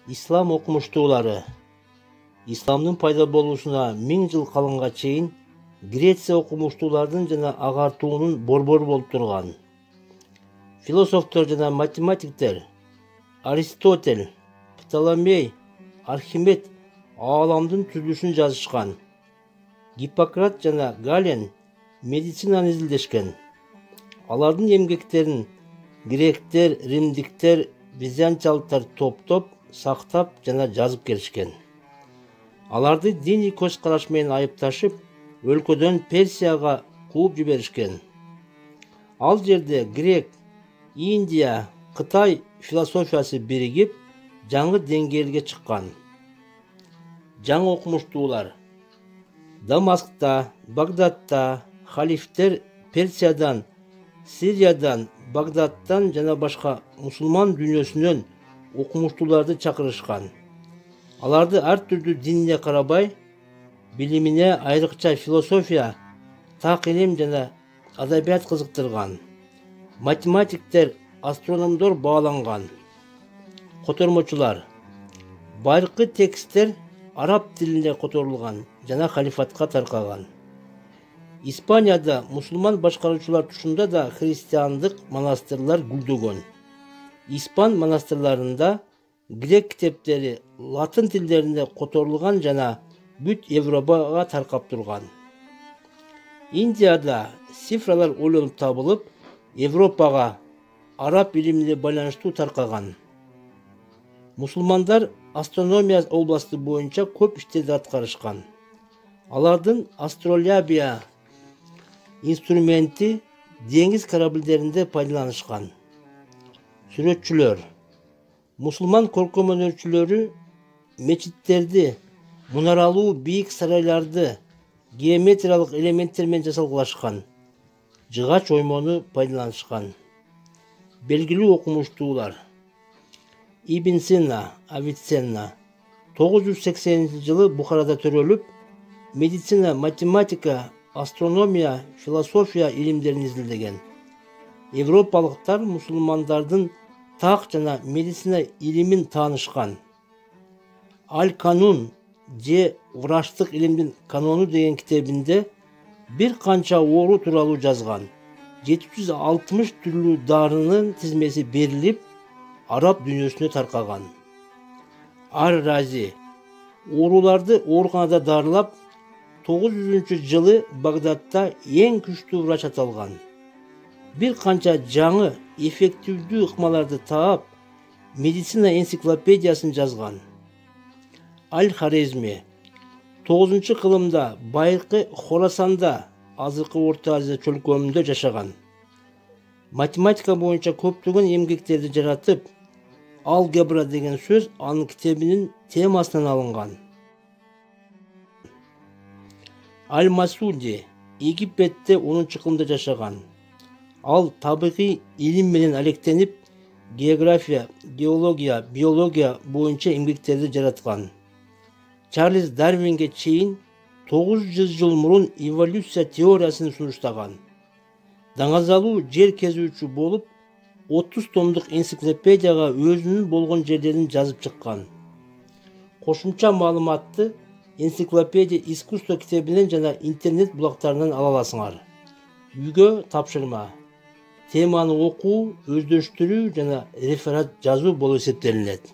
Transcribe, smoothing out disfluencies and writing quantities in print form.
Ислам окумуштуулары. Исламдын пайда болушуна 1000 жыл калганга чейин Греция окумуштуулардын жана агартуунун борбору болуп турган. Философтор жана математиктер Аристотель, Птоломей, Архимед ааламдын түзүлүшүн жазышкан. Гиппократ жана Гален медицинаны изилдешкен. Алардын эмгектерин гректер, римдиктер, византиялыктар топтоп, сактап жана жазып келишкен. Аларды диний көз караш менен айыпташып, өлкөдөн Персияга кууп жиберишкен. Ал жерде грек, Индия, Кытай философиясы биригип, жаңы деңгээлге чыккан. Жаңы окумуштуулар Дамаскта, Багдадта халифтер Персиядан, Сириядан, Багдадтан жана башка мусулман дүйнөсүнөн окумуштууларды чакырышкан. Аларды ар түрдүү динине карабай, билимине айрыкча философия, так илим жана адабият кызыктырган. Математиктер, астрономдор бааланган. Котормочулар байыркы тексттер араб тилинде которулган жана халифатка таркаган. Испанияда мусулман башкаруучулар тушунда да христиандык монастырлар гүлдөгөн. Испан монастырларында грек китептери латын тилдеринде которулган жана бүт Европага таркап турган. Индияда цифралар ойлонуп табылып, Европага араб илимине байланыштуу таркаган. Мусулмандар астрономия областы боюнча көп иштерди аткарышкан. Алардын астролябия инструменти деңиз корабльдеринде пайдаланышкан. Сүрөтчүлөр мусулман көркөм өнөрчүлөрү мечиттерди, мунаралуу бийик сарайларды геометриялык элементтер менен жасалгылашкан. Жыгач оймону пайдаланышкан. Белгилүү окумуштуулар Ибн Сина, Авиценна 980-жылы Бухарада төрөлүп, медицина, математика, астрономия, философия илимдерин изилдеген. Европалыктар мусулмандардын так жана медицина илимин таанышкан. Аль-Канун же врачтык илимдин канону деген китебинде бир канча оору тууралуу жазган. 760 түрлүү дарынын тизмеси берилип, араб дүйнөсүнө таркаган. Ар-Рази ооруларды ооруканада дарылап, 900-жылы Багдадта эң күчтүү врач аталган. Бир канча жаңы, эффективдүү ыкмаларды таап, медицина энциклопедиясын жазган. Аль-Хорезми 9-кылымда байыркы Хорасанда, азыркы Орто Азия чөлкөмүндө жашаган. Математика боюнча көптөгөн эмгектерди жаратып, алгебра деген сөз анын китебинин темасынан алынган. Аль-Масуди Египетте 10-кылымда жашаган. Ал табигый илим менен алектенип, география, геология, биология боюнча эмгектерди жараткан. Чарльз Дарвинге чейин 900 жыл мурун эволюция теориясын сунуштаган. Даңазалуу жер кезүүчү болуп, 30 томдук энциклопедияга өзүнүн болгон жерлерин жазып чыккан. Кошумча маалыматты энциклопедия искусство китебинен жана интернет булактарынан ала аласыңар. Үйгө тапшырма. Теманы окуу, өздөштүрүү жана реферат жазуу болуп эсептелинет.